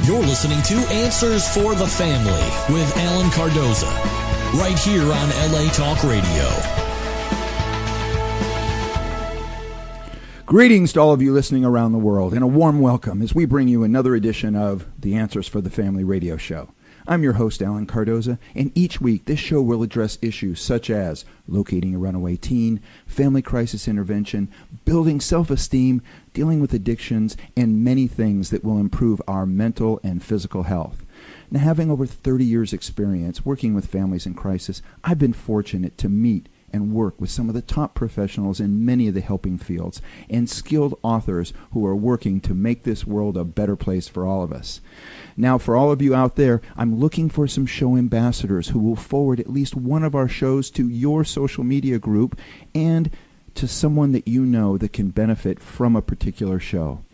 You're listening to Answers for the Family with Alan Cardoza, right here on LA Talk Radio. Greetings to all of you listening around the world, and a warm welcome as we bring you another edition of the Answers for the Family radio show. I'm your host, Alan Cardoza, and each week this show will address issues such as locating a runaway teen, family crisis intervention, building self-esteem, dealing with addictions, and many things that will improve our mental and physical health. Now, having over 30 years' experience working with families in crisis, I've been fortunate to meet and work with some of the top professionals in many of the helping fields and skilled authors who are working to make this world a better place for all of us. Now, for all of you out there, I'm looking for some show ambassadors who will forward at least one of our shows to your social media group and to someone that you know that can benefit from a particular show.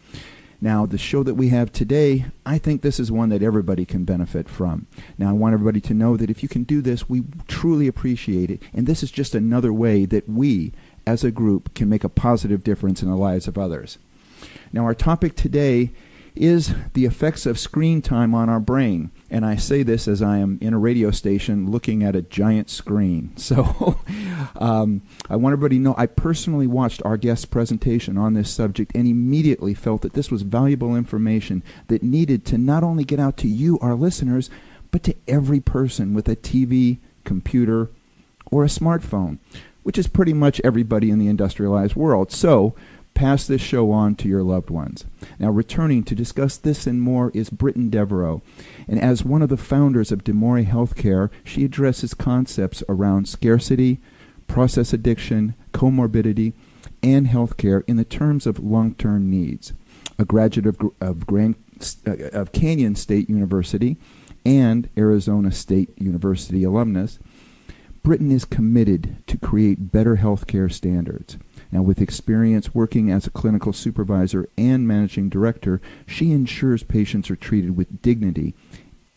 Now, the show that we have today, I think this is one that everybody can benefit from. Now, I want everybody to know that if you can do this, we truly appreciate it. And this is just another way that we, as a group, can make a positive difference in the lives of others. Now, our topic today is the effects of screen time on our brain. And I say this as I am in a radio station looking at a giant screen. So I want everybody to know I personally watched our guest's presentation on this subject and immediately felt that this was valuable information that needed to not only get out to you, our listeners, but to every person with a TV, computer, or a smartphone, which is pretty much everybody in the industrialized world. So pass this show on to your loved ones. Now, returning to discuss this and more is Britten Devereux. And as one of the founders of Demore Healthcare, she addresses concepts around scarcity, process addiction, comorbidity, and healthcare in the terms of long-term needs. A graduate of Canyon State University and Arizona State University alumnus, Britten is committed to create better healthcare standards. Now, with experience working as a clinical supervisor and managing director, she ensures patients are treated with dignity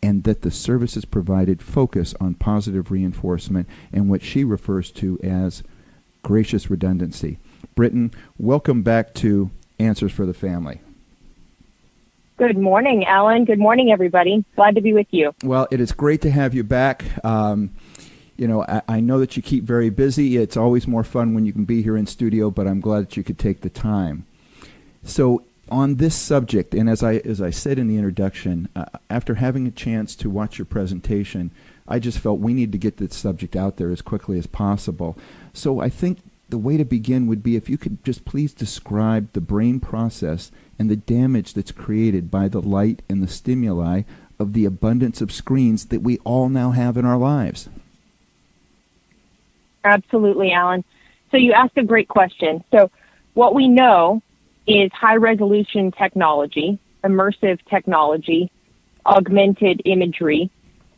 and that the services provided focus on positive reinforcement and what she refers to as gracious redundancy. Britten, welcome back to Answers for the Family. Good morning, Alan. Good morning, everybody. Glad to be with you. Well, it is great to have you back. You know, I know that you keep very busy. It's always more fun when you can be here in studio, but I'm glad that you could take the time. So on this subject, and as I said in the introduction, after having a chance to watch your presentation, I just felt we need to get this subject out there as quickly as possible. So I think the way to begin would be if you could just please describe the brain process and the damage that's created by the light and the stimuli of the abundance of screens that we all now have in our lives. Absolutely, Alan. So you asked a great question. So what we know is high-resolution technology, immersive technology, augmented imagery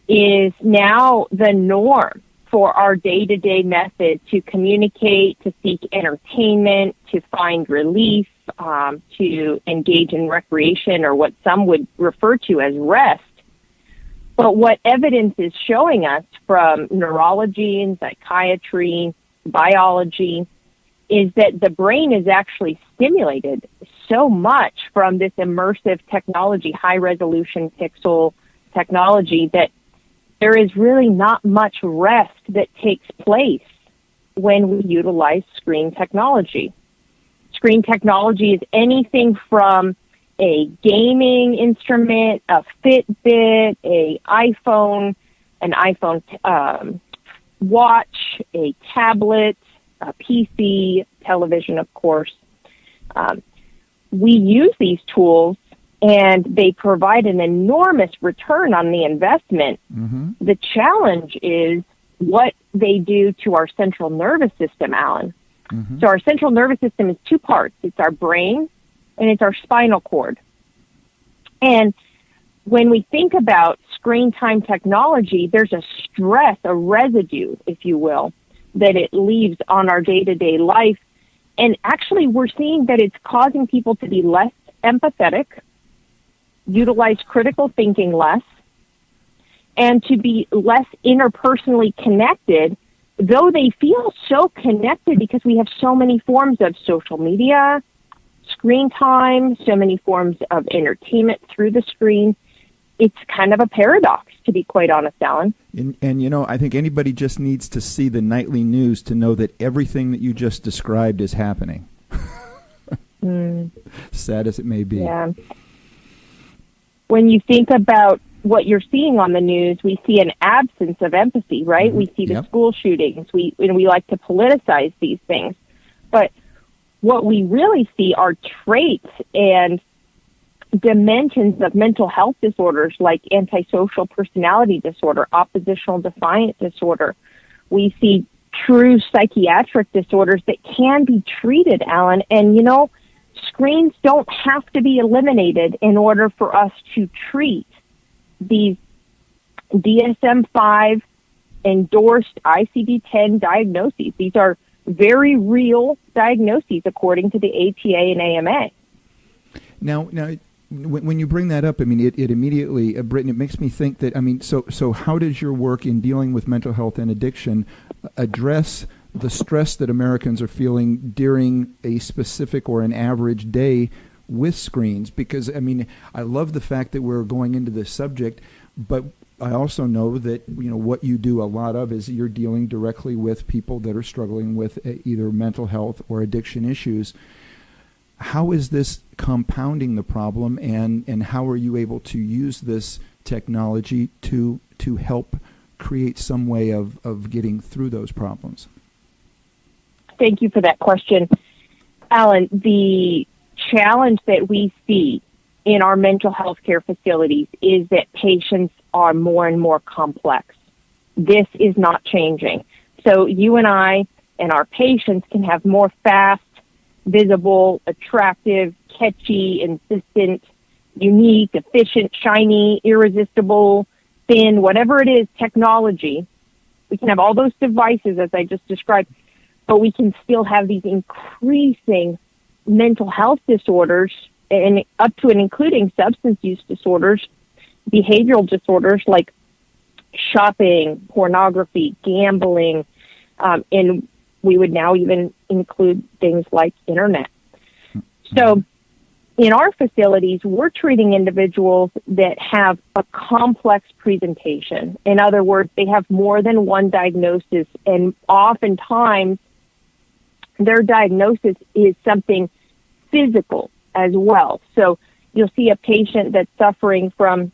is now the norm for our day-to-day method to communicate, to seek entertainment, to find relief, to engage in recreation, or what some would refer to as rest. But what evidence is showing us from neurology and psychiatry, biology, is that the brain is actually stimulated so much from this immersive technology, high-resolution pixel technology, that there is really not much rest that takes place when we utilize screen technology. Screen technology is anything from a gaming instrument, a Fitbit, an iPhone watch, a tablet, a PC, television, of course. We use these tools, and they provide an enormous return on the investment. Mm-hmm. The challenge is what they do to our central nervous system, Alan. Mm-hmm. So our central nervous system is two parts. It's our brain, and it's our spinal cord. And when we think about screen time technology, there's a stress, a residue, if you will, that it leaves on our day-to-day life. And actually, we're seeing that it's causing people to be less empathetic, utilize critical thinking less, and to be less interpersonally connected, though they feel so connected because we have so many forms of social media, screen time, so many forms of entertainment through the screen. it's kind of a paradox, to be quite honest, Alan. And you know, I think anybody just needs to see the nightly news to know that everything that you just described is happening. Sad as it may be. Yeah. When you think about what you're seeing on the news, we see an absence of empathy, right? Mm-hmm. We see the Yep. school shootings. We like to politicize these things. But what we really see are traits and dimensions of mental health disorders like antisocial personality disorder, oppositional defiant disorder. We see true psychiatric disorders that can be treated, Alan. And, you know, screens don't have to be eliminated in order for us to treat these DSM-5 endorsed ICD-10 diagnoses. These are very real diagnoses according to the ATA and AMA. Now, when you bring that up, I mean, it immediately, Britten, it makes me think that, I mean, so how does your work in dealing with mental health and addiction address the stress that Americans are feeling during a specific or an average day with screens? Because, I mean, I love the fact that we're going into this subject, but I also know that, you know, what you do a lot of is you're dealing directly with people that are struggling with either mental health or addiction issues. How is this compounding the problem, and how are you able to use this technology to help create some way of getting through those problems? Thank you for that question. Alan, the challenge that we see in our mental health care facilities is that patients are more and more complex. This is not changing. So you and I and our patients can have more fast, visible, attractive, catchy, insistent, unique, efficient, shiny, irresistible, thin, whatever it is, technology. We can have all those devices, as I just described, but we can still have these increasing mental health disorders, and up to and including substance use disorders, behavioral disorders like shopping, pornography, gambling, and we would now even include things like internet. So in our facilities, we're treating individuals that have a complex presentation. In other words, they have more than one diagnosis, and oftentimes their diagnosis is something physical as well. So you'll see a patient that's suffering from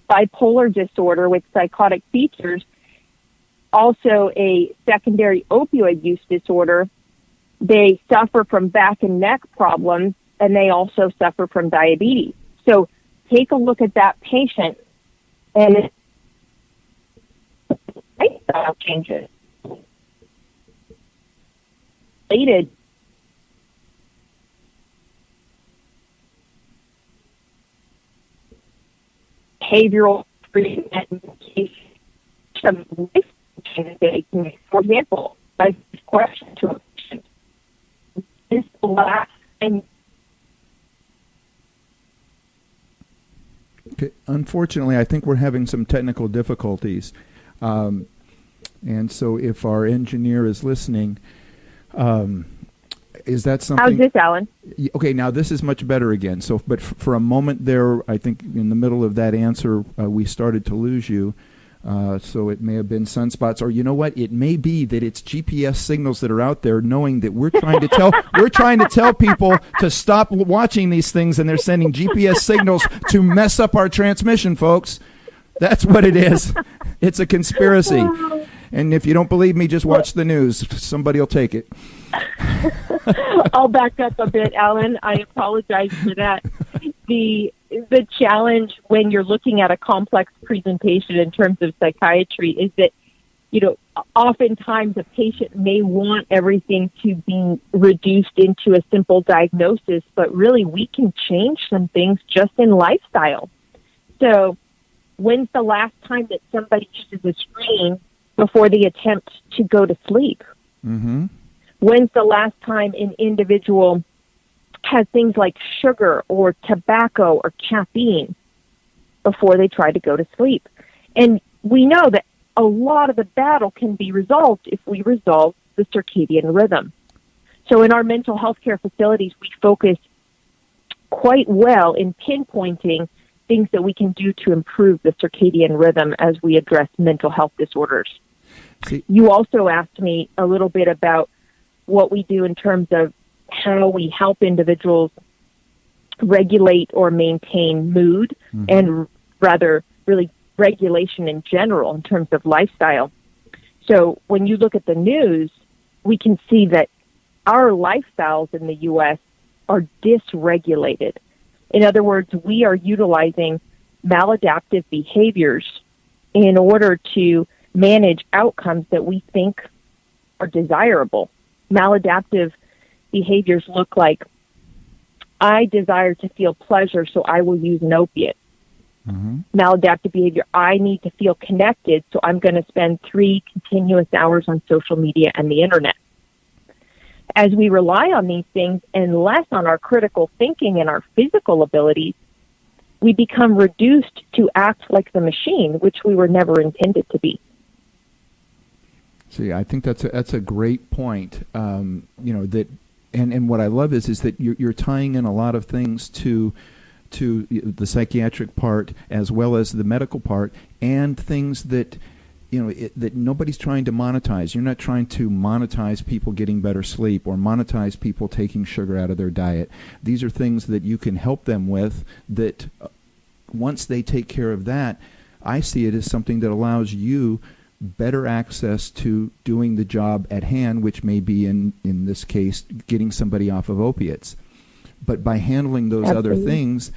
bipolar disorder with psychotic features, also a secondary opioid use disorder. They suffer from back and neck problems, and they also suffer from diabetes. So take a look at that patient, and lifestyle changes related behavioral treatment medication, some life changes that they can make. For example, a question to a patient: is the last time? Okay. Unfortunately, I think we're having some technical difficulties, and so if our engineer is listening, is that something? How's this, Alan? Okay, now this is much better again. So, but for a moment there, I think in the middle of that answer, we started to lose you. So it may have been sunspots, or you know what? It may be that it's GPS signals that are out there, knowing that we're trying to tell people to stop watching these things, and they're sending GPS signals to mess up our transmission, folks. That's what it is. It's a conspiracy. And if you don't believe me, just watch the news. Somebody will take it. I'll back up a bit, Alan. I apologize for that. The challenge when you're looking at a complex presentation in terms of psychiatry is that, you know, oftentimes a patient may want everything to be reduced into a simple diagnosis, but really we can change some things just in lifestyle. So when's the last time that somebody uses a screen before they attempt to go to sleep? Mm-hmm. When's the last time an individual has things like sugar or tobacco or caffeine before they try to go to sleep? And we know that a lot of the battle can be resolved if we resolve the circadian rhythm. So in our mental health care facilities, we focus quite well in pinpointing things that we can do to improve the circadian rhythm as we address mental health disorders. You also asked me a little bit about what we do in terms of how we help individuals regulate or maintain mood, and rather really regulation in general in terms of lifestyle. So when you look at the news, we can see that our lifestyles in the U.S. are dysregulated. In other words, we are utilizing maladaptive behaviors in order to manage outcomes that we think are desirable. Maladaptive behaviors look like, I desire to feel pleasure, so I will use an opiate. Maladaptive behavior, I need to feel connected, so I'm going to spend 3 continuous hours on social media and the internet. As we rely on these things and less on our critical thinking and our physical abilities, we become reduced to act like the machine, which we were never intended to be. See, I think that's a great point. That, and what I love is that you're tying in a lot of things to the psychiatric part as well as the medical part, and things that that nobody's trying to monetize. You're not trying to monetize people getting better sleep or monetize people taking sugar out of their diet. These are things that you can help them with, that once they take care of that, I see it as something that allows you better access to doing the job at hand, which may be in this case getting somebody off of opiates. But by handling those other things,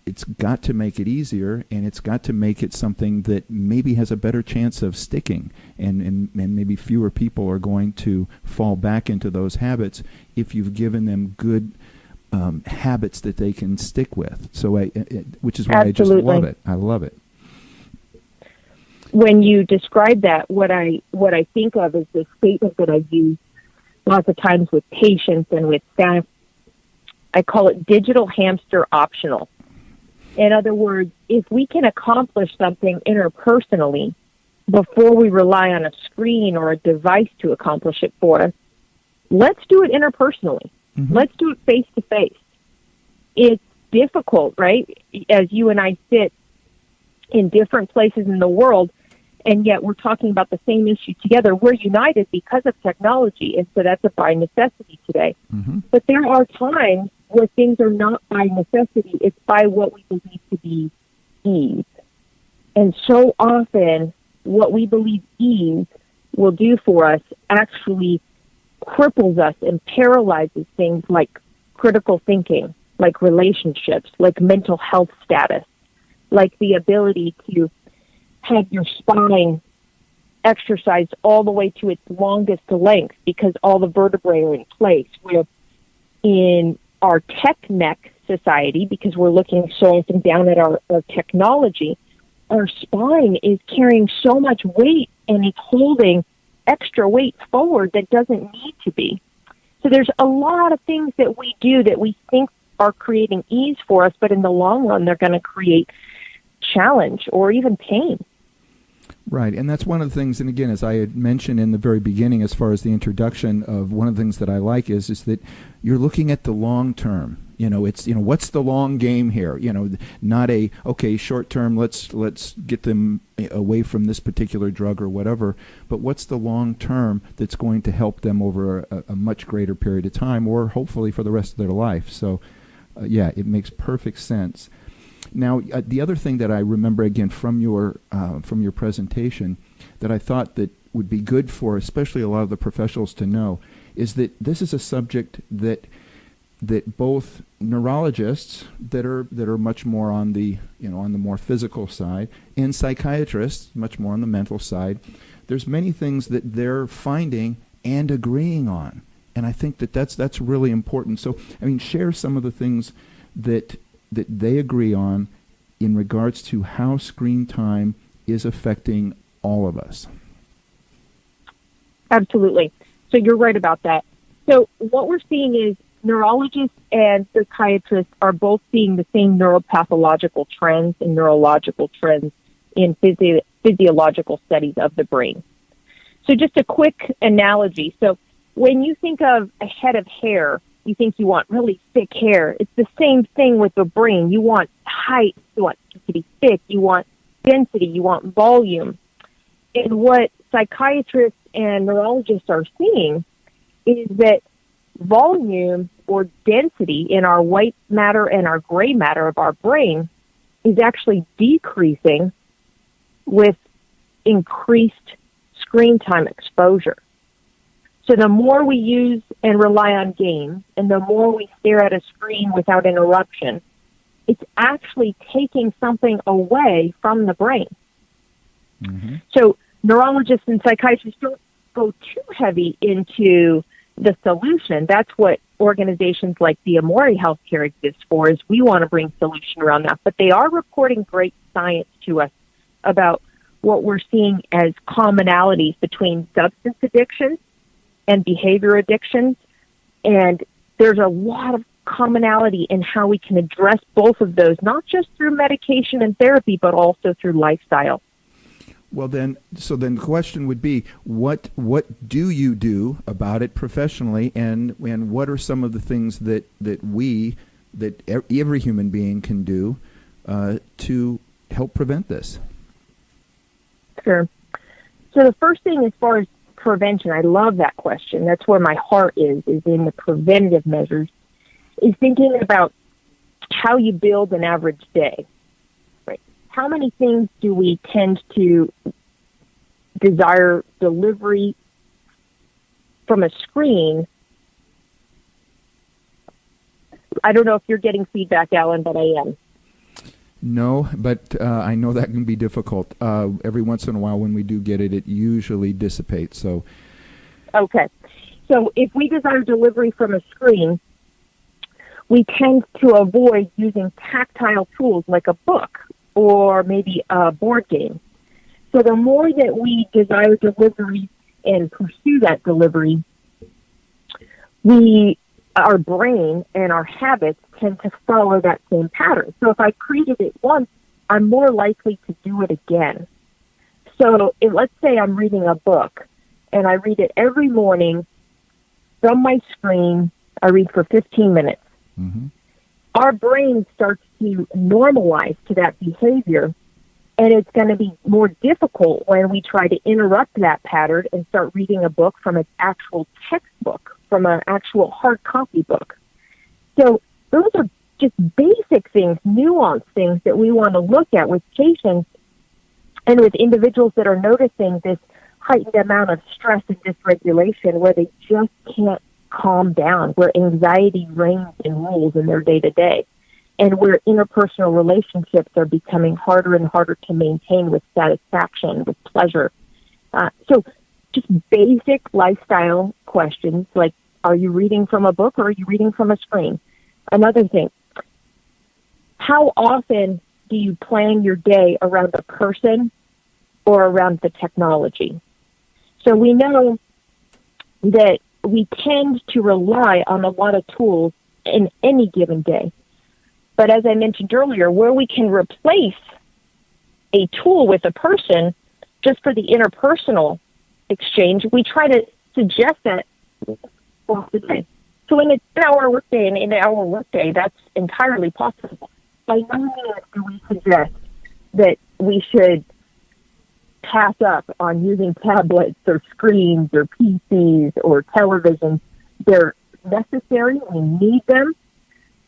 it's got to make it easier, and it's got to make it something that maybe has a better chance of sticking, and maybe fewer people are going to fall back into those habits if you've given them good habits that they can stick with. So, which is why I just love it. I love it. When you describe that, what I think of is this statement that I use lots of times with patients and with staff. I call it digital hamster optional. In other words, if we can accomplish something interpersonally before we rely on a screen or a device to accomplish it for us, let's do it interpersonally. Let's do it face-to-face. It's difficult, right? As you and I sit in different places in the world, and yet we're talking about the same issue together. We're united because of technology, and so that's a by necessity today. But there are times where things are not by necessity. It's by what we believe to be ease. And so often, what we believe ease will do for us actually cripples us and paralyzes things like critical thinking, like relationships, like mental health status, like the ability to have your spine exercised all the way to its longest length because all the vertebrae are in place. Where in our tech neck society, because we're looking so often down at our technology, our spine is carrying so much weight and it's holding extra weight forward that doesn't need to be. So there's a lot of things that we do that we think are creating ease for us, but in the long run, they're going to create challenge or even pain. Right, and that's one of the things, and again, as I had mentioned in the very beginning, as far as the introduction of one of the things that I like is that you're looking at the long term. It's what's the long game here? Not short term. Let's get them away from this particular drug or whatever. But what's the long term that's going to help them over a much greater period of time, or hopefully for the rest of their life? So, it makes perfect sense. Now, the other thing that I remember again from your presentation that I thought that would be good for especially a lot of the professionals to know is that this is a subject that both neurologists that are much more on the on the more physical side, and psychiatrists much more on the mental side, there's many things that they're finding and agreeing on, and I think that's really important. So, share some of the things that they agree on in regards to how screen time is affecting all of us. Absolutely. So you're right about that. So what we're seeing is neurologists and psychiatrists are both seeing the same neuropathological trends and neurological trends in physiological studies of the brain. So just a quick analogy. So when you think of a head of hair you think you want really thick hair. It's the same thing with the brain. You want height, you want it to be thick, you want density, you want volume. And what psychiatrists and neurologists are seeing is that volume or density in our white matter and our gray matter of our brain is actually decreasing with increased screen time exposure. So the more we use and rely on games, and the more we stare at a screen without interruption, it's actually taking something away from the brain. Mm-hmm. So neurologists and psychiatrists don't go too heavy into the solution. That's what organizations like the Amori Healthcare exist for, is we want to bring solution around that. But they are reporting great science to us about what we're seeing as commonalities between substance addiction and behavior addictions. And there's a lot of commonality in how we can address both of those, not just through medication and therapy, but also through lifestyle. Well, then the question would be, what do you do about it professionally, and what are some of the things that every human being can do to help prevent this? Sure. So the first thing, as far as prevention, I love that question. That's where my heart is in the preventative measures, is thinking about how you build an average day. Right? How many things do we tend to desire delivery from a screen? I don't know if you're getting feedback, Alan, but I am. No, but I know that can be difficult. Every once in a while when we do get it, it usually dissipates. So, okay. So if we desire delivery from a screen, we tend to avoid using tactile tools like a book or maybe a board game. So the more that we desire delivery and pursue that delivery, our brain and our habits tend to follow that same pattern. So if I created it once, I'm more likely to do it again. So let's say I'm reading a book, and I read it every morning from my screen. I read for 15 minutes. Mm-hmm. Our brain starts to normalize to that behavior, and it's going to be more difficult when we try to interrupt that pattern and start reading a book from its actual textbook, from an actual hard copy book. So those are just basic things, nuanced things that we want to look at with patients and with individuals that are noticing this heightened amount of stress and dysregulation where they just can't calm down, where anxiety reigns and rules in their day-to-day, and where interpersonal relationships are becoming harder and harder to maintain with satisfaction, with pleasure. So just basic lifestyle questions like, are you reading from a book or are you reading from a screen? Another thing, how often do you plan your day around a person or around the technology? So we know that we tend to rely on a lot of tools in any given day. But as I mentioned earlier, where we can replace a tool with a person just for the interpersonal exchange, we try to suggest that once a day. So in an hour workday, that's entirely possible. By no means do we suggest that we should pass up on using tablets or screens or PCs or televisions. They're necessary. We need them.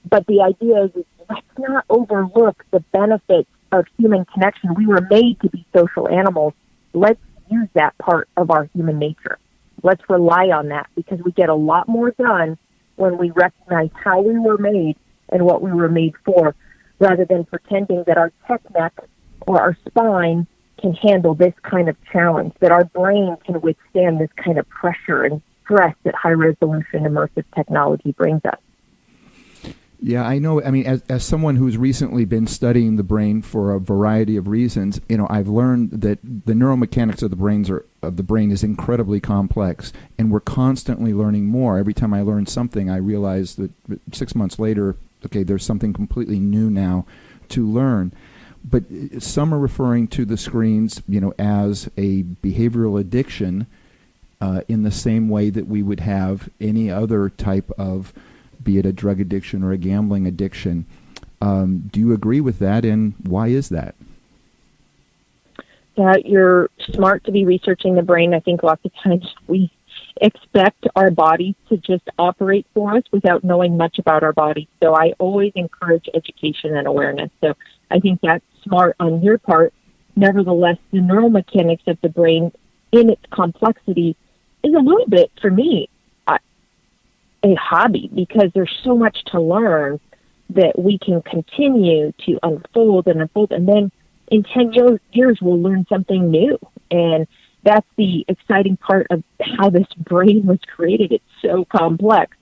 But the idea is let's not overlook the benefits of human connection. We were made to be social animals. Let's use that part of our human nature. Let's rely on that because we get a lot more done when we recognize how we were made and what we were made for, rather than pretending that our tech neck or our spine can handle this kind of challenge, that our brain can withstand this kind of pressure and stress that high-resolution immersive technology brings us. Yeah, I know. I mean, as someone who's recently been studying the brain for a variety of reasons, I've learned that the neuromechanics of the brain is incredibly complex, and we're constantly learning more. Every time I learn something, I realize that 6 months later, okay, there's something completely new now to learn. But some are referring to the screens, as a behavioral addiction, in the same way that we would have any other type of be it a drug addiction or a gambling addiction. Do you agree with that, and why is that? You're smart to be researching the brain. I think lots of times we expect our bodies to just operate for us without knowing much about our bodies. So I always encourage education and awareness. So I think that's smart on your part. Nevertheless, the neuromechanics of the brain in its complexity is a little bit, for me, a hobby, because there's so much to learn that we can continue to unfold, and then in 10 years we'll learn something new. And that's the exciting part of how this brain was created. It's so complex.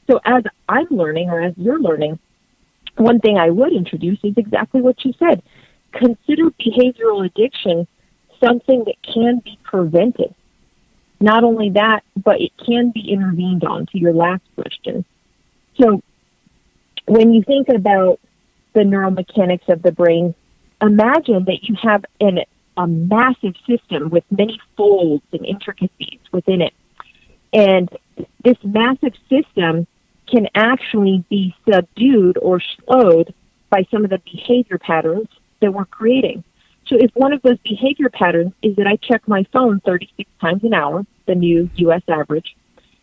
So as I'm learning, or as you're learning, one thing I would introduce is exactly what you said. Consider behavioral addiction something that can be prevented. Not only that, but it can be intervened on, to your last question. So when you think about the neuromechanics of the brain, imagine that you have a massive system with many folds and intricacies within it. And this massive system can actually be subdued or slowed by some of the behavior patterns that we're creating. So if one of those behavior patterns is that I check my phone 36 times an hour, the new U.S. average,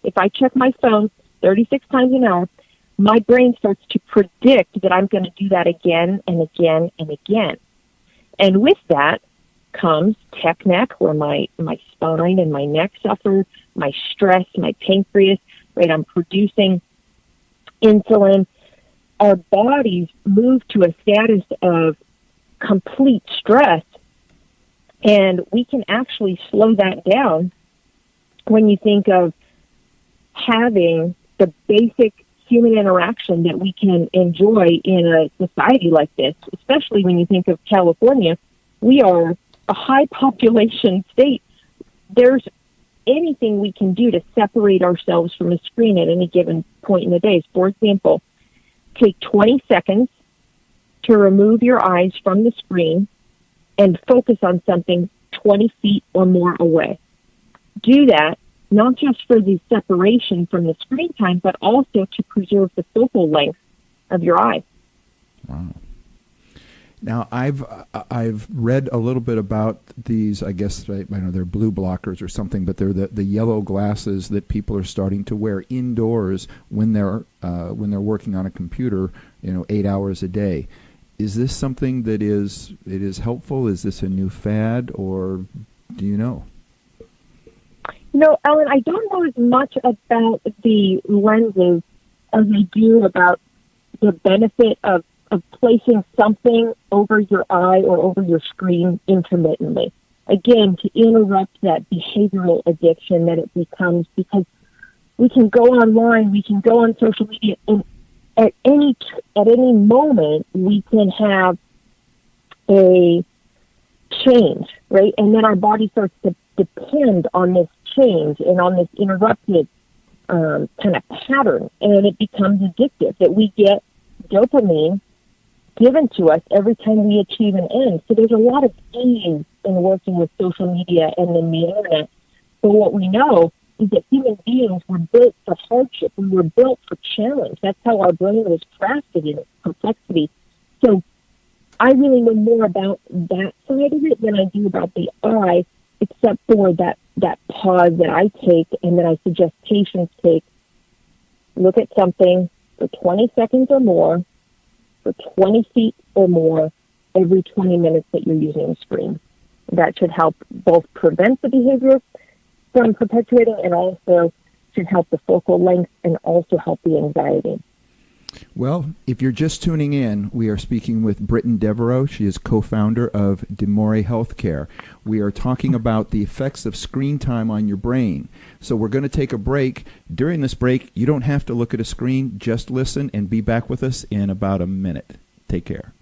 if I check my phone 36 times an hour, my brain starts to predict that I'm going to do that again and again and again. And with that comes tech neck, where my spine and my neck suffer, my stress, my pancreas, right? I'm producing insulin. Our bodies move to a status of complete stress, and we can actually slow that down when you think of having the basic human interaction that we can enjoy in a society like this, especially when you think of California. We are a high population state. There's anything we can do to separate ourselves from a screen at any given point in the day. For example, take 20 seconds to remove your eyes from the screen and focus on something 20 feet or more away. Do that not just for the separation from the screen time, but also to preserve the focal length of your eye. Wow. Now, I've read a little bit about these. I guess I know they're blue blockers or something, but they're the yellow glasses that people are starting to wear indoors when they're working on a computer, 8 hours a day. Is this something that is helpful? Is this a new fad, or do you know? No, Ellen, I don't know as much about the lenses as I do about the benefit of placing something over your eye or over your screen intermittently. Again, to interrupt that behavioral addiction that it becomes, because we can go online, we can go on social media, and at any moment we can have a change, right? And then our body starts to depend on this change and on this interrupted kind of pattern, and it becomes addictive, that we get dopamine given to us every time we achieve an end. So there's a lot of ease in working with social media and then the internet. But what we know is that human beings were built for hardship. We were built for challenge. That's how our brain was crafted in its complexity. So I really know more about that side of it than I do about the eye, except for that pause that I take and that I suggest patients take. Look at something for 20 seconds or more, for 20 feet or more, every 20 minutes that you're using the screen. That should help both prevent the behavior from perpetuating, and also should help the focal length and also help the anxiety. Well, if you're just tuning in, we are speaking with Britten Devereux. She is co-founder of Demore Healthcare. We are talking about the effects of screen time on your brain. So we're going to take a break. During this break, you don't have to look at a screen. Just listen and be back with us in about a minute. Take care.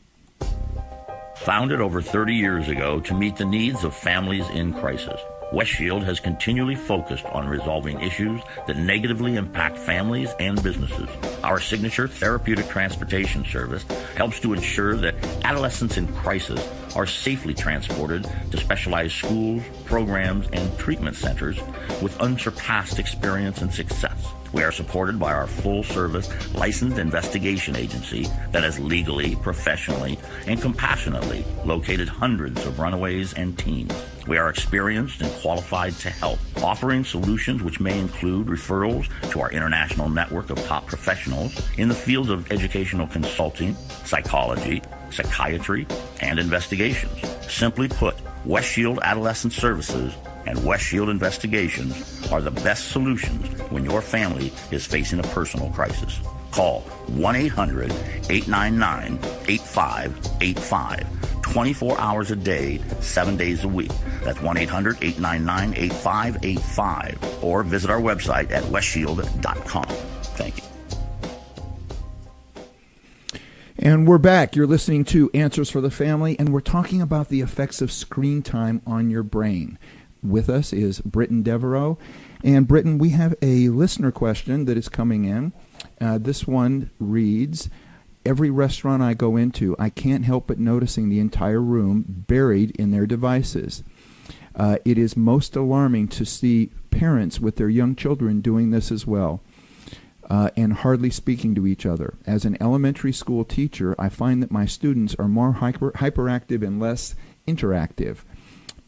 Founded over 30 years ago to meet the needs of families in crisis, Westshield has continually focused on resolving issues that negatively impact families and businesses. Our signature therapeutic transportation service helps to ensure that adolescents in crisis are safely transported to specialized schools, programs, and treatment centers with unsurpassed experience and success. We are supported by our full-service licensed investigation agency that has legally, professionally, and compassionately located hundreds of runaways and teens. We are experienced and qualified to help, offering solutions which may include referrals to our international network of top professionals in the fields of educational consulting, psychology, psychiatry, and investigations. Simply put, West Shield Adolescent Services and West Shield Investigations are the best solutions when your family is facing a personal crisis. Call 1-800-899-8585, 24 hours a day, 7 days a week. That's 1-800-899-8585, or visit our website at westshield.com. Thank you. And we're back. You're listening to Answers for the Family, and we're talking about the effects of screen time on your brain. With us is Britten Devereux. And Britten, we have a listener question that is coming in. This one reads, every restaurant I go into, I can't help but noticing the entire room buried in their devices. It is most alarming to see parents with their young children doing this as well, and hardly speaking to each other. As an elementary school teacher, I find that my students are more hyperactive and less interactive.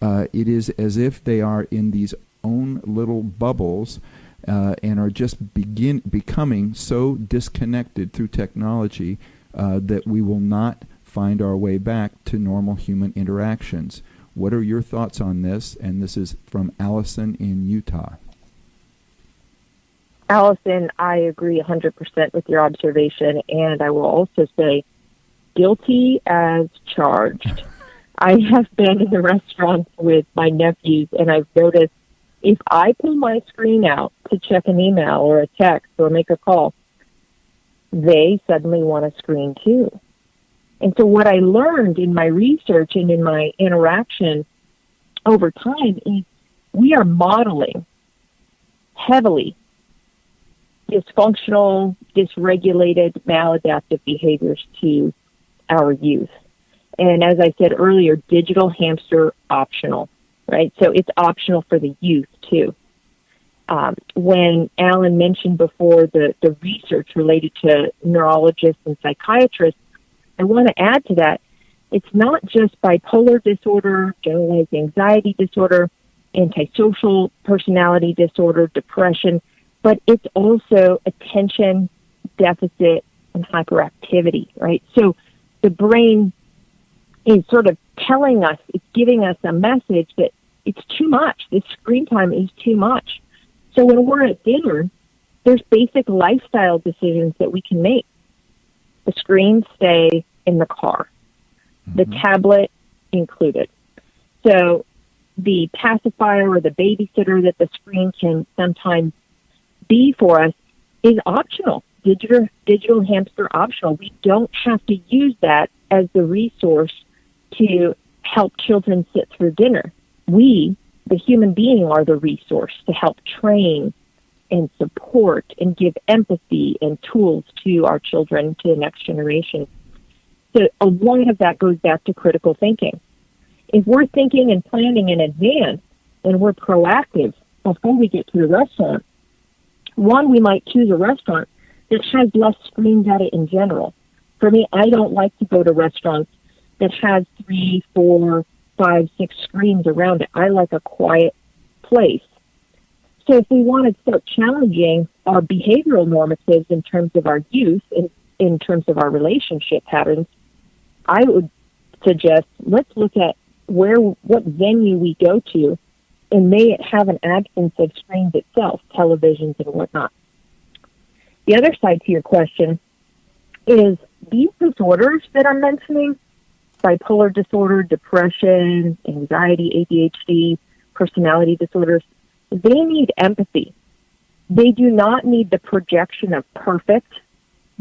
It is as if they are in these own little bubbles and are just becoming so disconnected through technology that we will not find our way back to normal human interactions. What are your thoughts on this? And this is from Allison in Utah. Allison, I agree 100% with your observation, and I will also say guilty as charged. I have been in the restaurants with my nephews, and I've noticed if I pull my screen out to check an email or a text or make a call, they suddenly want a screen too. And so what I learned in my research and in my interaction over time is we are modeling heavily dysfunctional, dysregulated, maladaptive behaviors to our youth. And as I said earlier, digital hamster optional, right? So it's optional for the youth too. When Alan mentioned before the research related to neurologists and psychiatrists, I want to add to that, it's not just bipolar disorder, generalized anxiety disorder, antisocial personality disorder, depression, but it's also attention deficit and hyperactivity, right? So the brain is sort of telling us, it's giving us a message that it's too much. This screen time is too much. So when we're at dinner, there's basic lifestyle decisions that we can make. The screens stay in the car, the tablet included. So the pacifier or the babysitter that the screen can sometimes be for us is optional, digital hamster optional. We don't have to use that as the resource to help children sit through dinner. We, the human being, are the resource to help train and support and give empathy and tools to our children, to the next generation. So a lot of that goes back to critical thinking. If we're thinking and planning in advance and we're proactive before we get to the restaurant, one, we might choose a restaurant that has less screens at it in general. For me, I don't like to go to restaurants that has 3, 4, 5, 6 screens around it. I like a quiet place. So if we want to start challenging our behavioral normatives in terms of our youth, in terms of our relationship patterns, I would suggest let's look at what venue we go to, and may it have an absence of screens itself, televisions and whatnot. The other side to your question is these disorders that I'm mentioning, bipolar disorder, depression, anxiety, ADHD, personality disorders, they need empathy. They do not need the projection of perfect.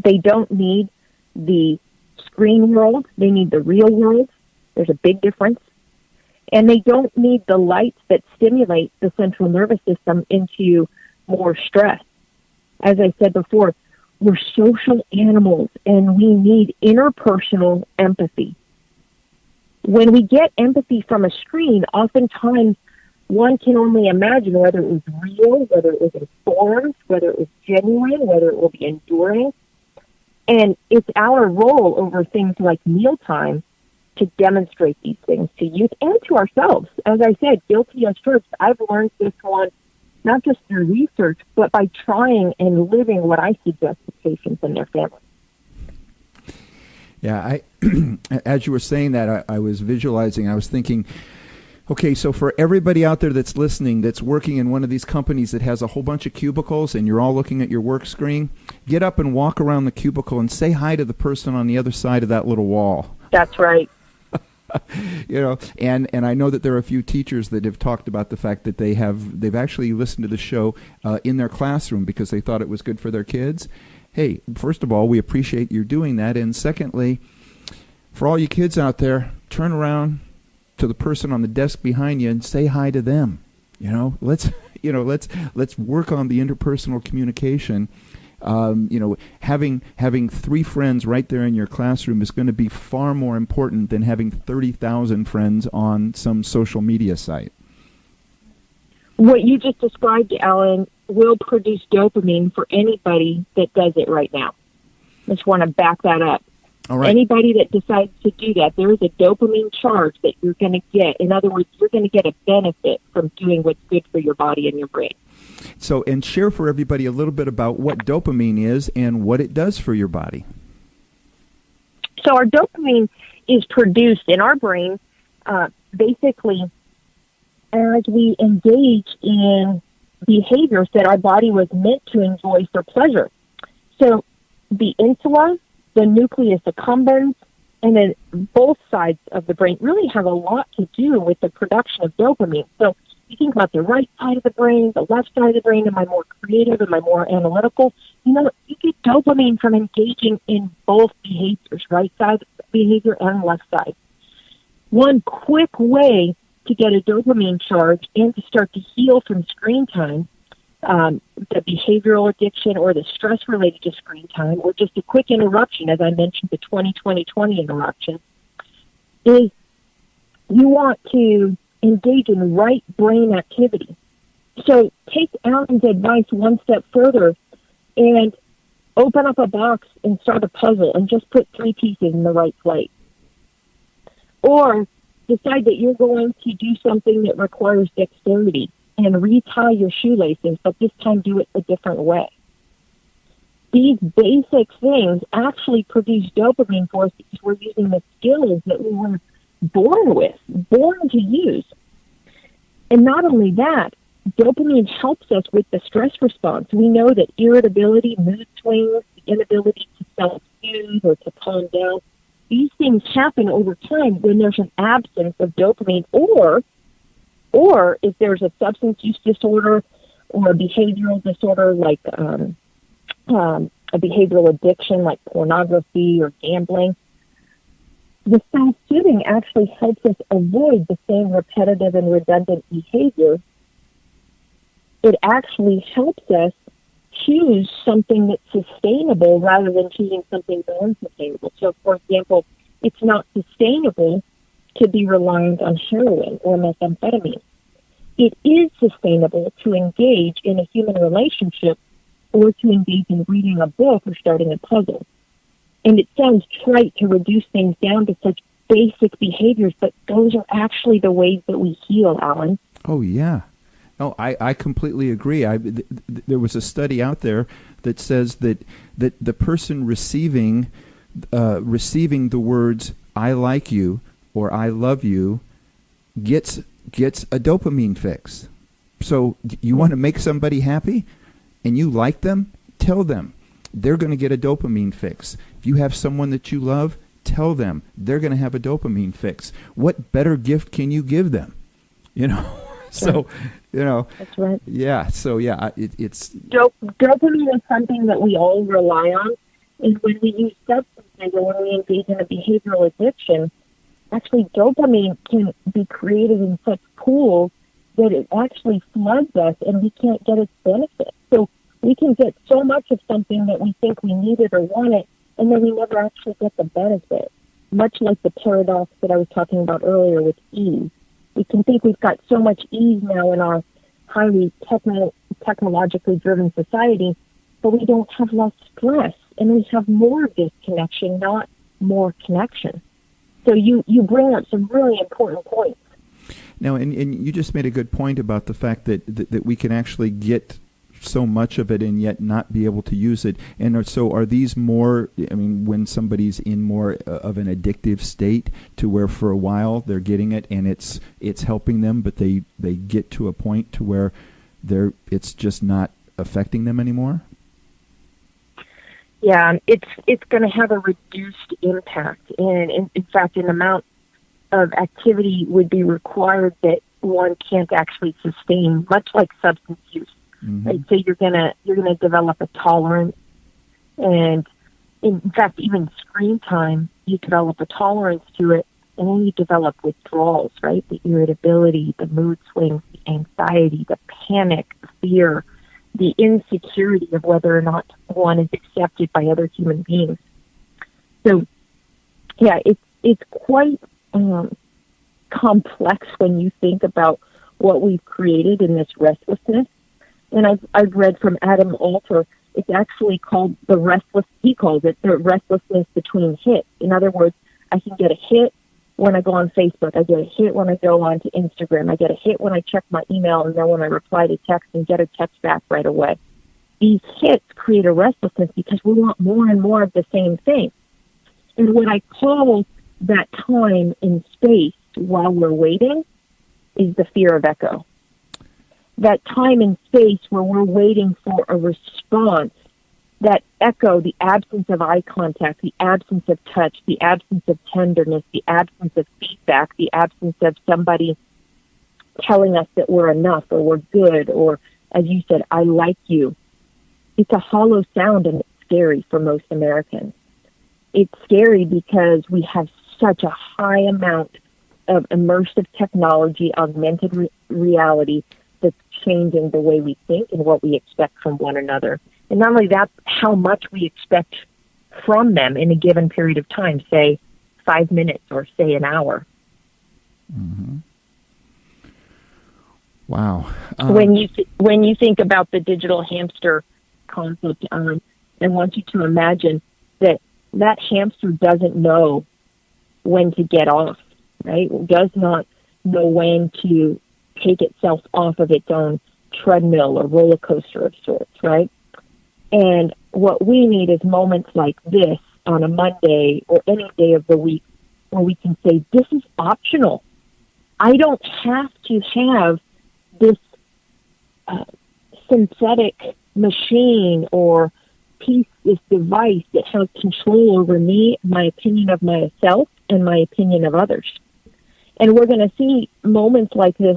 They don't need the screen world. They need the real world. There's a big difference. And they don't need the lights that stimulate the central nervous system into more stress. As I said before, we're social animals and we need interpersonal empathy. When we get empathy from a screen, oftentimes one can only imagine whether it was real, whether it was informed, whether it was genuine, whether it will be enduring. And it's our role over things like mealtime to demonstrate these things to youth and to ourselves. As I said, guilty as charged. I've learned this one not just through research, but by trying and living what I suggest to patients and their families. Yeah, as you were saying that, I was visualizing, I was thinking, okay, so for everybody out there that's listening, that's working in one of these companies that has a whole bunch of cubicles and you're all looking at your work screen, get up and walk around the cubicle and say hi to the person on the other side of that little wall. That's right. You know, and I know that there are a few teachers that have talked about the fact that they've actually listened to the show in their classroom because they thought it was good for their kids. Hey, first of all, we appreciate you doing that, and secondly, for all you kids out there, turn around to the person on the desk behind you and say hi to them. You know, let's work on the interpersonal communication. Having 3 friends right there in your classroom is going to be far more important than having 30,000 friends on some social media site. What you just described, Alan, will produce dopamine for anybody that does it right now. I just want to back that up. All right. Anybody that decides to do that, there is a dopamine charge that you're going to get. In other words, you're going to get a benefit from doing what's good for your body and your brain. So, and share for everybody a little bit about what dopamine is and what it does for your body. So our dopamine is produced in our brain basically as we engage in behaviors that our body was meant to enjoy for pleasure. So the insula, the nucleus accumbens, and then both sides of the brain really have a lot to do with the production of dopamine. So you think about the right side of the brain, the left side of the brain, am I more creative, am I more analytical? You know, you get dopamine from engaging in both behaviors, right side behavior and left side. One quick way to get a dopamine charge and to start to heal from screen time, the behavioral addiction or the stress related to screen time, or just a quick interruption, as I mentioned, the 20-20-20 interruption, is you want to engage in right brain activity. So take Alan's advice one step further and open up a box and start a puzzle and just put 3 pieces in the right place. Or decide that you're going to do something that requires dexterity and retie your shoelaces, but this time do it a different way. These basic things actually produce dopamine for us because we're using the skills that we were born with, born to use. And not only that, dopamine helps us with the stress response. We know that irritability, mood swings, the inability to self-soothe or to calm down, these things happen over time when there's an absence of dopamine, or if there's a substance use disorder or a behavioral disorder like a behavioral addiction like pornography or gambling. The self-soothing actually helps us avoid the same repetitive and redundant behavior. It actually helps us choose something that's sustainable rather than choosing something non-sustainable. So, for example, it's not sustainable to be reliant on heroin or methamphetamine. It is sustainable to engage in a human relationship or to engage in reading a book or starting a puzzle. And it sounds trite to reduce things down to such basic behaviors, but those are actually the ways that we heal, Alan. Oh, yeah. No, I completely agree. There was a study out there that says that the person receiving the words "I like you" or "I love you" gets a dopamine fix. So you want to make somebody happy, and you like them, tell them. They're going to get a dopamine fix. If you have someone that you love, tell them. They're going to have a dopamine fix. What better gift can you give them? You know. So, you know, that's right. Yeah. So, yeah, it's dopamine is something that we all rely on. And when we use substances or when we engage in a behavioral addiction, actually dopamine can be created in such pools that it actually floods us and we can't get its benefit. So we can get so much of something that we think we need it or want it, and then we never actually get the benefit. Much like the paradox that I was talking about earlier with ease. We can think we've got so much ease now in our highly technologically driven society, but we don't have less stress, and we have more disconnection, not more connection. So you bring up some really important points. Now, and you just made a good point about the fact that we can actually get so much of it and yet not be able to use it. And so are these more, I mean, when somebody's in more of an addictive state to where for a while they're getting it and it's helping them, but they get to a point to where it's just not affecting them anymore? Yeah, it's going to have a reduced impact. And in fact, an amount of activity would be required that one can't actually sustain, much like substance use. Mm-hmm. Right? So you're gonna develop a tolerance, and in fact, even screen time, you develop a tolerance to it, and then you develop withdrawals, right? The irritability, the mood swings, the anxiety, the panic, the fear, the insecurity of whether or not one is accepted by other human beings. So, yeah, it's quite complex when you think about what we've created in this restlessness. And I've read from Adam Alter, it's actually called he calls it the restlessness between hits. In other words, I can get a hit when I go on Facebook. I get a hit when I go on to Instagram. I get a hit when I check my email, and then when I reply to text and get a text back right away. These hits create a restlessness because we want more and more of the same thing. And what I call that time in space while we're waiting is the fear of echo. That time and space where we're waiting for a response, that echo, the absence of eye contact, the absence of touch, the absence of tenderness, the absence of feedback, the absence of somebody telling us that we're enough or we're good, or, as you said, I like you. It's a hollow sound, and it's scary for most Americans. It's scary because we have such a high amount of immersive technology, augmented reality, that's changing the way we think and what we expect from one another. And not only that, how much we expect from them in a given period of time, say 5 minutes or say an hour. Mm-hmm. Wow. When you think about the digital hamster concept, I want you to imagine that hamster doesn't know when to get off, right? It does not know when to take itself off of its own treadmill or roller coaster of sorts, right? And what we need is moments like this on a Monday or any day of the week where we can say, this is optional. I don't have to have this synthetic machine or piece, this device that has control over me, my opinion of myself, and my opinion of others. And we're going to see moments like this,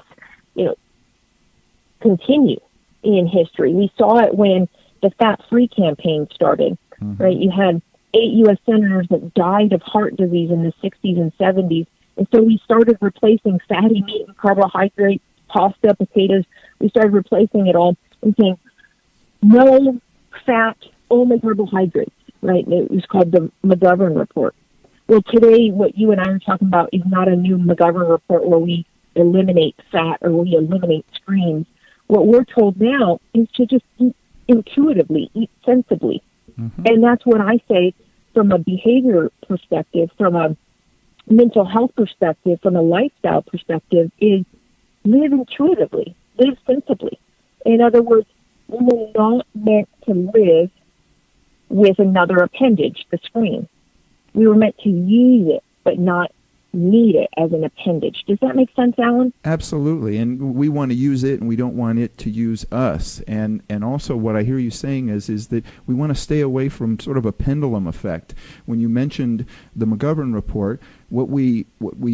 continue in history. We saw it when the fat-free campaign started, mm-hmm. right? You had 8 U.S. senators that died of heart disease in the 60s and 70s. And so we started replacing fatty meat and carbohydrates, pasta, potatoes. We started replacing it all and saying, no fat, only carbohydrates, right? And it was called the McGovern Report. Well, today, what you and I are talking about is not a new McGovern Report where we eliminate fat or we eliminate screens. What we're told now is to just eat intuitively, eat sensibly. Mm-hmm. And that's what I say from a behavior perspective, from a mental health perspective, from a lifestyle perspective, is live intuitively, live sensibly. In other words, we were not meant to live with another appendage, the screen. We were meant to use it, but not need it as an appendage. Does that make sense, Alan? Absolutely. And we want to use it, and we don't want it to use us. And also what I hear you saying is that we want to stay away from sort of a pendulum effect. When you mentioned the McGovern Report, what we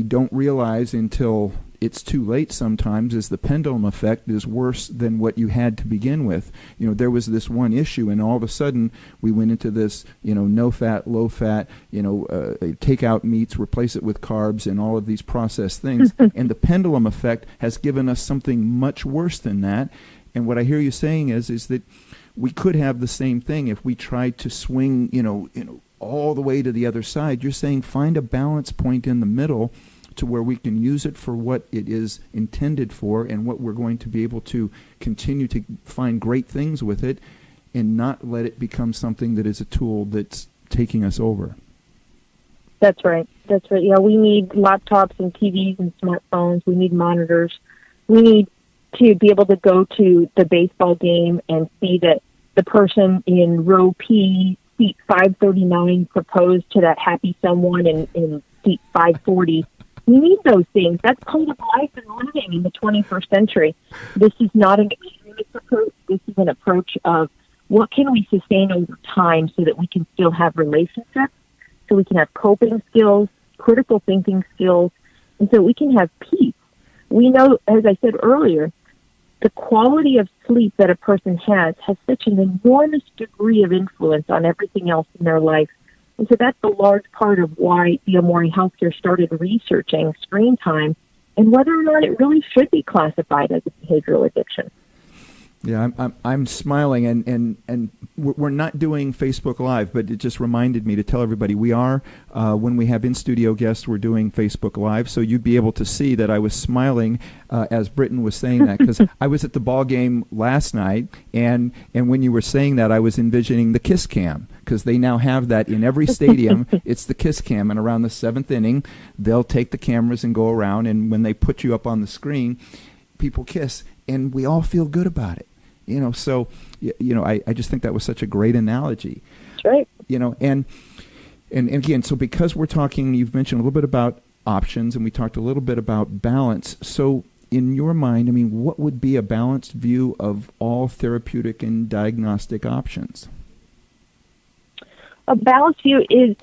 don't realize until it's too late sometimes is the pendulum effect is worse than what you had to begin with. There was this one issue, and all of a sudden we went into this, no fat, low fat, take out meats, replace it with carbs, and all of these processed things. And the pendulum effect has given us something much worse than that. And what I hear you saying is that we could have the same thing if we tried to swing, all the way to the other side. You're saying find a balance point in the middle to where we can use it for what it is intended for and what we're going to be able to continue to find great things with it, and not let it become something that is a tool that's taking us over. That's right. That's right. Yeah, we need laptops and TVs and smartphones. We need monitors. We need to be able to go to the baseball game and see that the person in row P, seat 539, proposed to that happy someone in seat 540. We need those things. That's part of life and living in the 21st century. This is not an extremist approach. This is an approach of what can we sustain over time so that we can still have relationships, so we can have coping skills, critical thinking skills, and so we can have peace. We know, as I said earlier, the quality of sleep that a person has such an enormous degree of influence on everything else in their life. And so that's a large part of why Diamore Healthcare started researching screen time and whether or not it really should be classified as a behavioral addiction. Yeah, I'm smiling, and we're not doing Facebook Live, but it just reminded me to tell everybody we are, when we have in-studio guests, we're doing Facebook Live, so you'd be able to see that I was smiling as Britten was saying that, because I was at the ball game last night, and when you were saying that, I was envisioning the kisscam, because they now have that in every stadium. It's the kisscam, and around the 7th inning, they'll take the cameras and go around, and when they put you up on the screen, people kiss, and we all feel good about it. So, I just think that was such a great analogy. That's right. And again, so because we're talking, you've mentioned a little bit about options, and we talked a little bit about balance. So in your mind, what would be a balanced view of all therapeutic and diagnostic options? A balanced view is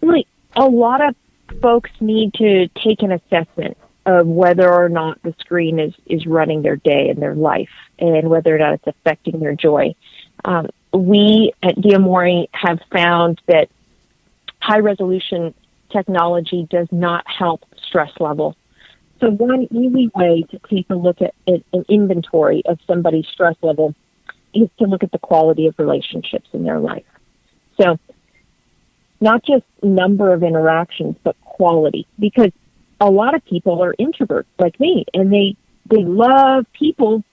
really a lot of folks need to take an assessment of whether or not the screen is running their day and their life, and whether or not it's affecting their joy. We at Diamore have found that high-resolution technology does not help stress level. So one easy way to take a look at an inventory of somebody's stress level is to look at the quality of relationships in their life. So not just number of interactions, but quality, because a lot of people are introverts like me, and they love people,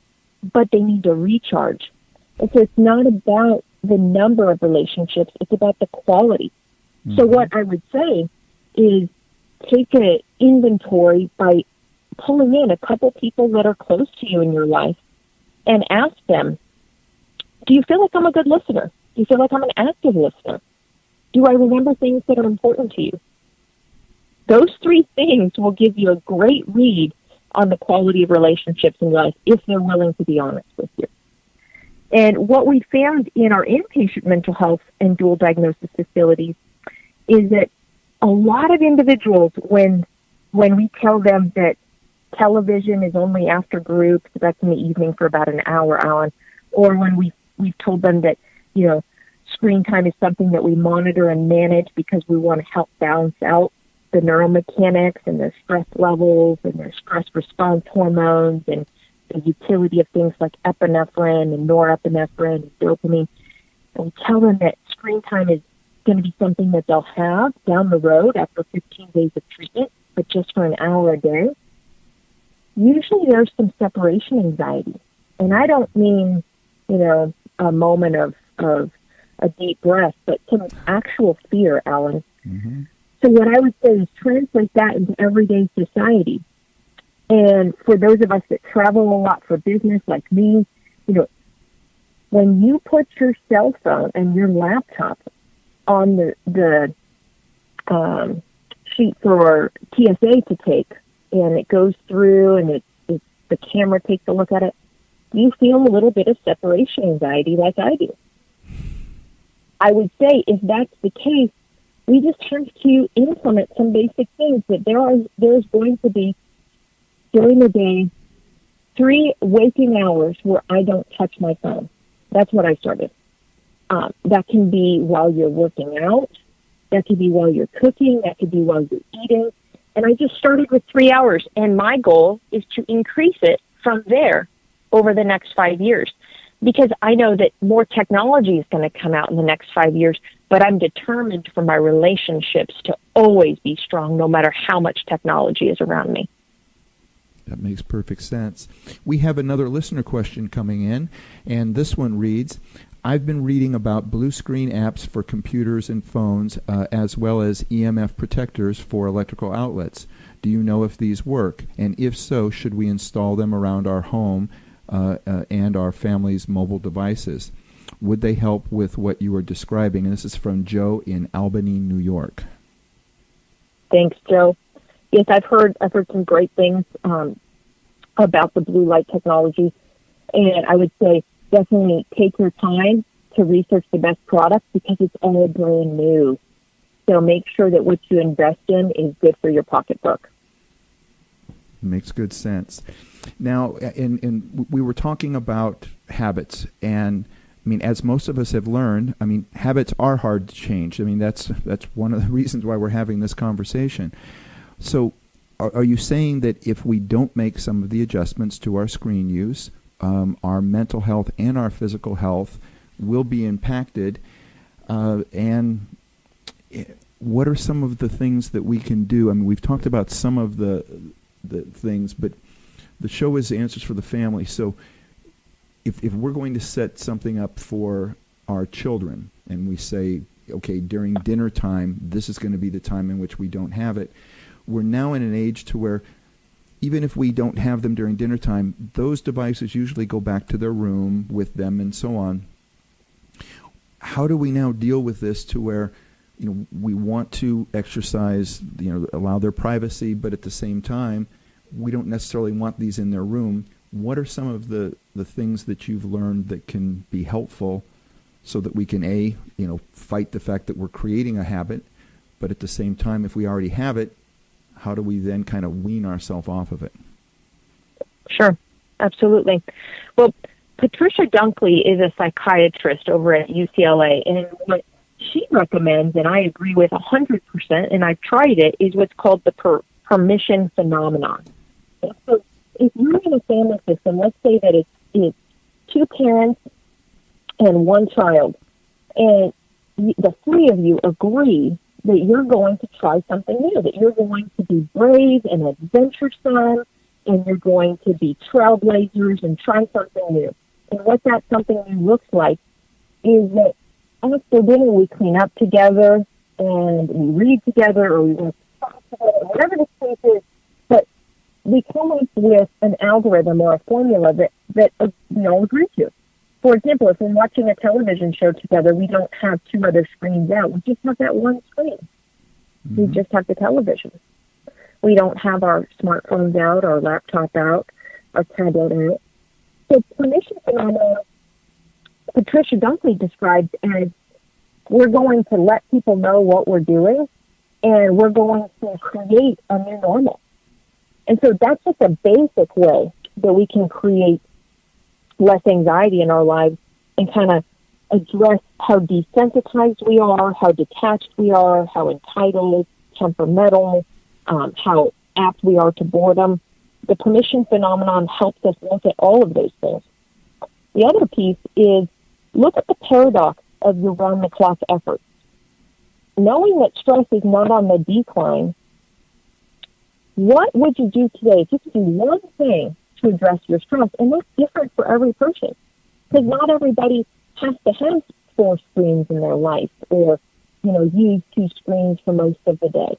but they need to recharge. And so it's not about the number of relationships, it's about the quality. Mm-hmm. So what I would say is take an inventory by pulling in a couple people that are close to you in your life and ask them, do you feel like I'm a good listener? Do you feel like I'm an active listener? Do I remember things that are important to you? Those three things will give you a great read on the quality of relationships in life if they're willing to be honest with you. And what we found in our inpatient mental health and dual diagnosis facilities is that a lot of individuals, when we tell them that television is only after groups, that's in the evening for about an hour, Alan, or when we've told them that, screen time is something that we monitor and manage because we want to help balance out the neuromechanics and their stress levels and their stress response hormones and the utility of things like epinephrine and norepinephrine and dopamine. And we tell them that screen time is going to be something that they'll have down the road after 15 days of treatment, but just for an hour a day. Usually there's some separation anxiety. And I don't mean, a moment of a deep breath, but some actual fear, Alan. Mm-hmm. So what I would say is translate that into everyday society. And for those of us that travel a lot for business like me, when you put your cell phone and your laptop on the sheet for TSA to take, and it goes through and the camera takes a look at it, you feel a little bit of separation anxiety like I do. I would say if that's the case, we just have to implement some basic things that there's going to be during the day 3 waking hours where I don't touch my phone. That's what I started. That can be while you're working out. That could be while you're cooking. That could be while you're eating. And I just started with 3 hours. And my goal is to increase it from there over the next 5 years. Because I know that more technology is going to come out in the next 5 years, but I'm determined for my relationships to always be strong no matter how much technology is around me. That makes perfect sense. We have another listener question coming in, and this one reads, I've been reading about blue screen apps for computers and phones, as well as EMF protectors for electrical outlets. Do you know if these work? And if so, should we install them around our home and our family's mobile devices? Would they help with what you were describing? And this is from Joe in Albany, New York. Thanks, Joe. Yes, I've heard some great things about the blue light technology, and I would say definitely take your time to research the best product because it's all brand new. So make sure that what you invest in is good for your pocketbook. Makes good sense. Now, we were talking about habits, and I mean, as most of us have learned, I mean, habits are hard to change. I mean, that's one of the reasons why we're having this conversation. So, are you saying that if we don't make some of the adjustments to our screen use, our mental health and our physical health will be impacted? And what are some of the things that we can do? I mean, we've talked about some of the things, but the show is Answers for the Family. So if we're going to set something up for our children and we say, okay, during dinner time, this is going to be the time in which we don't have it, we're now in an age to where even if we don't have them during dinner time, those devices usually go back to their room with them and so on. How do we now deal with this to where, you know, we want to exercise, you know, allow their privacy, but at the same time, we don't necessarily want these in their room? What are some of the things that you've learned that can be helpful so that we can, fight the fact that we're creating a habit, but at the same time, if we already have it, how do we then kind of wean ourselves off of it? Sure, absolutely. Well, Patricia Dunkley is a psychiatrist over at UCLA, and what she recommends, and I agree with 100%, and I've tried it, is what's called the permission phenomenon. So if you're in a family system, let's say that it's two parents and one child, and the three of you agree that you're going to try something new, that you're going to be brave and adventuresome, and you're going to be trailblazers and try something new. And what that something new looks like is that after dinner we clean up together and we read together or we watch together, whatever the case is, but we come up with an algorithm or a formula that we all agree to. For example, if we're watching a television show together, we don't have two other screens out. We just have that one screen. Mm-hmm. We just have the television. We don't have our smartphones out, our laptop out, our tablet out. So permission phenomena, Patricia Dunkley described as we're going to let people know what we're doing, and we're going to create a new normal. And so that's just a basic way that we can create less anxiety in our lives and kind of address how desensitized we are, how detached we are, how entitled, temperamental, how apt we are to boredom. The permission phenomenon helps us look at all of those things. The other piece is look at the paradox of your round-the-clock efforts. Knowing that stress is not on the decline, what would you do today? If you could do one thing to address your stress, and that's different for every person, because not everybody has to have 4 screens in their life or, use 2 screens for most of the day.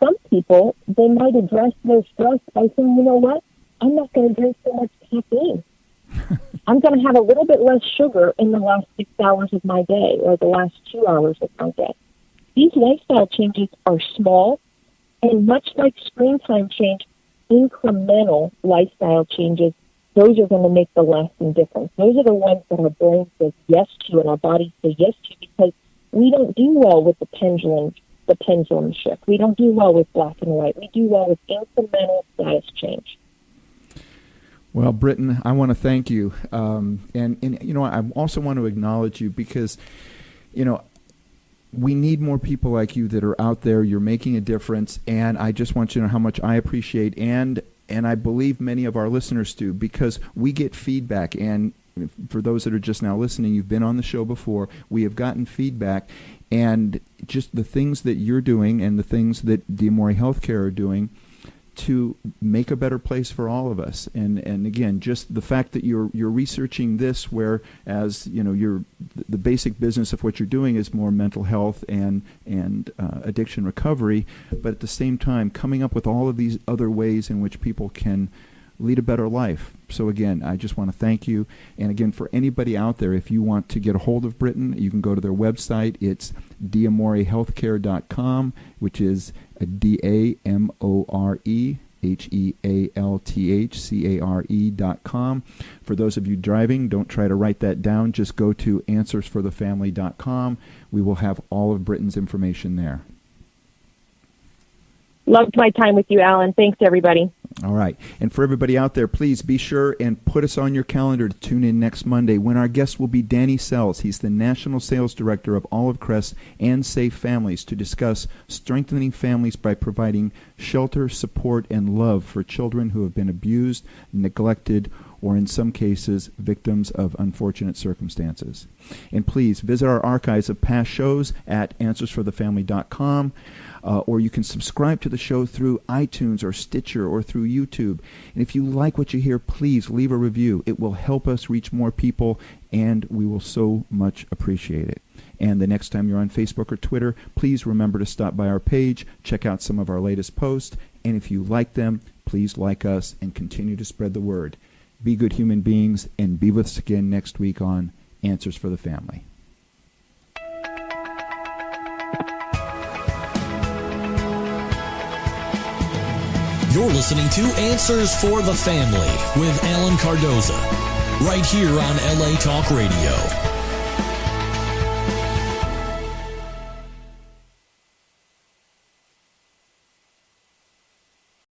Some people, they might address their stress by saying, you know what, I'm not going to drink so much caffeine. I'm going to have a little bit less sugar in the last 6 hours of my day or the last 2 hours of my day. These lifestyle changes are small, and much like screen time change, incremental lifestyle changes, those are going to make the lasting difference. Those are the ones that our brain says yes to and our body says yes to, because we don't do well with the pendulum shift. We don't do well with black and white. We do well with incremental status change. Well, Britten, I want to thank you. And I also want to acknowledge you because, we need more people like you that are out there. You're making a difference, and I just want you to know how much I appreciate, and I believe many of our listeners do, because we get feedback. And for those that are just now listening, you've been on the show before. We have gotten feedback, and just the things that you're doing and the things that D'Amore Healthcare are doing to make a better place for all of us. And again, just the fact that you're researching this, whereas the basic business of what you're doing is more mental health and addiction recovery, but at the same time coming up with all of these other ways in which people can lead a better life. So again, I just want to thank you. And again, for anybody out there, if you want to get a hold of Britten, you can go to their website. It's diamorehealthcare.com, which is DAMOREHEALTHCARE.com. For those of you driving, don't try to write that down. Just go to answersforthefamily.com. We will have all of Britten's information there. Loved my time with you, Alan. Thanks, everybody. All right. And for everybody out there, please be sure and put us on your calendar to tune in next Monday when our guest will be Danny Sells. He's the National Sales Director of Olive Crest and Safe Families, to discuss strengthening families by providing shelter, support, and love for children who have been abused, neglected, or in some cases, victims of unfortunate circumstances. And please visit our archives of past shows at answersforthefamily.com. Or you can subscribe to the show through iTunes or Stitcher or through YouTube. And if you like what you hear, please leave a review. It will help us reach more people, and we will so much appreciate it. And the next time you're on Facebook or Twitter, please remember to stop by our page, check out some of our latest posts, and if you like them, please like us and continue to spread the word. Be good human beings, and be with us again next week on Answers for the Family. You're listening to Answers for the Family with Alan Cardoza, right here on LA Talk Radio.